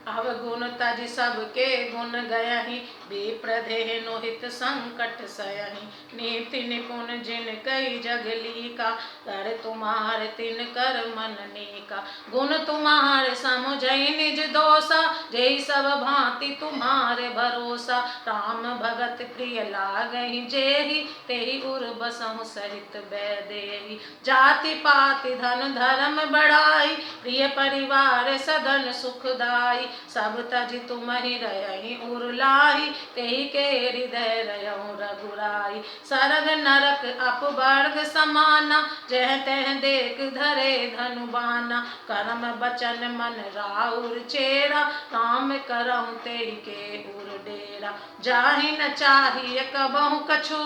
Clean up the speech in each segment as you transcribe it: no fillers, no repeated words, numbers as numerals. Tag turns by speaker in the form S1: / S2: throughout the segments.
S1: अवगुण तज सबके गुण गयहि, विप्रदेह नोहित संकट सयहि। नीति निपुण जिन कई जग लीका, कर तुम्हार तिन कर मन नीका। गुण तुम्हारे सम जय निज दोषा, जय सब भांति तुम्हारे भरोसा। राम भगत प्रिय लागहि जेहि, तेहि उर बसहु सहित बैदेहि। जाति पाति धन धर्म बढ़ाई, प्रिय परिवार सदन सुखदाई। सब तज तुमहि रहहि उर लाहि, तेहि के हृदय रहउ रघुराई। सरग नरक अपवर्ग समाना, जह तह देख धरे धनु बाना। कर्म बचन मन राउर चेरा, राम करहु तेहि के उर डेरा। जाहि न चाहिए कबहु कछु,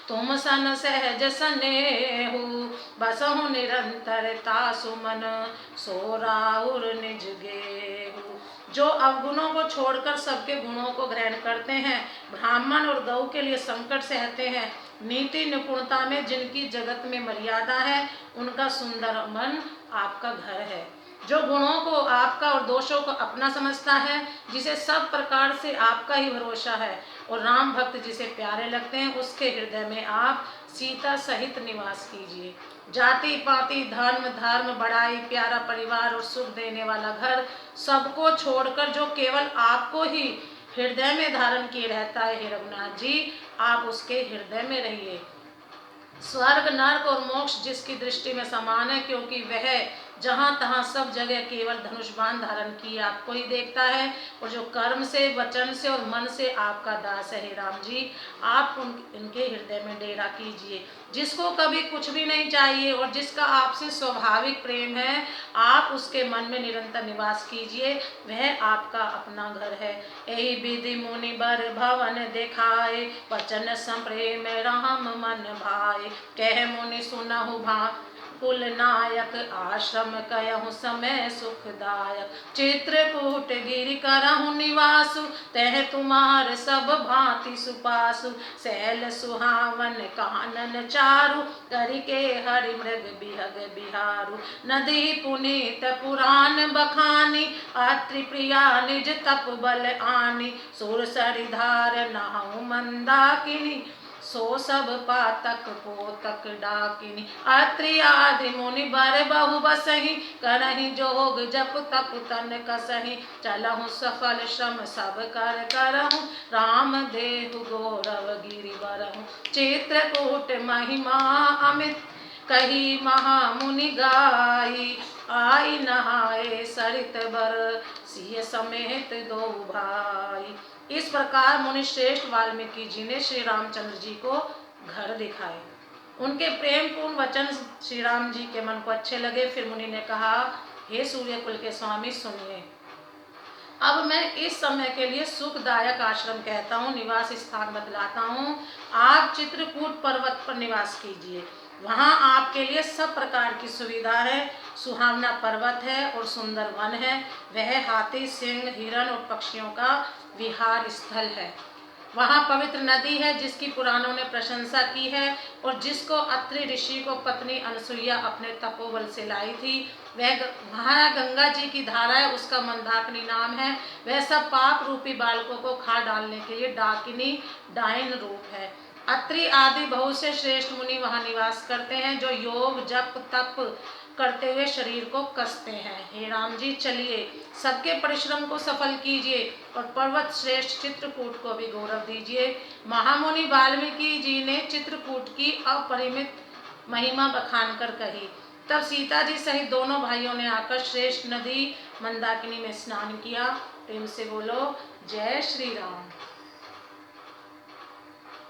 S1: तुम सन सहज सनेहु। बसहु निरंतर तासु मन, सो राउर निज गेहु। जो अवगुणों को छोड़कर सबके गुणों को ग्रहण करते हैं, ब्राह्मण और गौ के लिए संकट सहते हैं, नीति निपुणता में जिनकी जगत में मर्यादा है, उनका सुंदर मन आपका घर है। जो गुणों को आपका और दोषों को अपना समझता है, जिसे सब प्रकार से आपका ही भरोसा है और राम भक्त जिसे प्यारे लगते हैं, उसके हृदय में आप सीता सहित निवास कीजिए। जाति पाति धर्म धर्म बड़ाई, प्यारा परिवार और सुख देने वाला घर, सबको छोड़कर जो केवल आपको ही हृदय में धारण किए रहता है, हे रघुनाथ जी, आप उसके हृदय में रहिए। स्वर्ग नरक और मोक्ष जिसकी दृष्टि में समान है, क्योंकि वह जहाँ तहाँ सब जगह केवल धनुष बाण धारण किए आपको ही देखता है, और जो कर्म से वचन से और मन से आपका दास है, हे राम जी, आप इनके हृदय में डेरा कीजिए। जिसको कभी कुछ भी नहीं चाहिए और जिसका आपसे स्वाभाविक प्रेम है, आप उसके मन में निरंतर निवास कीजिए, वह आपका अपना घर है। यही विधि मुनि बर भवन दिखाए, वचन संप्रेम राम मन भाए। कह मुनि सुनहु भा कुल नायक, आश्रम कयहु समय सुखदायक। चित्रकूट गिरि करहु निवासु, तह तुम्हार सब भांति सुपासु। शैल सुहावन कानन चारु, करिके हरि मृग बिहग बिहारु। नदी पुनीत पुराण बखानी, अत्रि प्रिया निज तप बल आनी। सुर सरिधार नहु मंदाकिनी, सो सब पातक पोतक डाकिनी। अत्रि आदि मुनि बर बहु बसहि, करहि जोग जप तप तन कसहि। चलहु सफल श्रम सब कर करहु, राम देहु गौरव गिरि बरहु। चित्रकूट महिमा अमित, कही महामुनि गाई। आई नहाए सरित बर, सिय समेत दो भाई। इस प्रकार मुनि श्रेष्ठ वाल्मीकि जी ने श्री रामचंद्र जी को घर दिखाए। उनके प्रेम पूर्ण वचन श्री राम जी के मन को अच्छे लगे। फिर मुनि ने कहा, हे सूर्य कुल के स्वामी सुनिए, अब मैं इस समय के लिए सुखदायक आश्रम कहता हूँ, निवास स्थान बतलाता हूँ। आप चित्रकूट पर्वत पर निवास कीजिए, वहाँ आपके लिए सब प्रकार की सुविधा है। सुहावना पर्वत है और सुंदर वन है, वह हाथी सिंह हिरण और पक्षियों का विहार स्थल है। वहाँ पवित्र नदी है जिसकी पुराणों ने प्रशंसा की है और जिसको अत्रि ऋषि को पत्नी अनसुईया अपने तपोबल से लाई थी। वह वहाँ गंगा जी की धारा है, उसका मंदाकिनी नाम है। वह सब पाप रूपी बालकों को खा डालने के लिए डाकिनी डायन रूप है। अत्रि आदि बहुत से श्रेष्ठ मुनि वहाँ निवास करते हैं, जो योग जप तप करते हुए शरीर को कसते हैं। हे राम जी, चलिए सबके परिश्रम को सफल कीजिए और पर्वत श्रेष्ठ चित्रकूट को भी गौरव दीजिए। महामुनि वाल्मीकि जी ने चित्रकूट की अपरिमित महिमा बखान कर कही। तब सीता जी सहित दोनों भाइयों ने आकर श्रेष्ठ नदी मंदाकिनी में स्नान किया। प्रेम से बोलो जय श्री राम।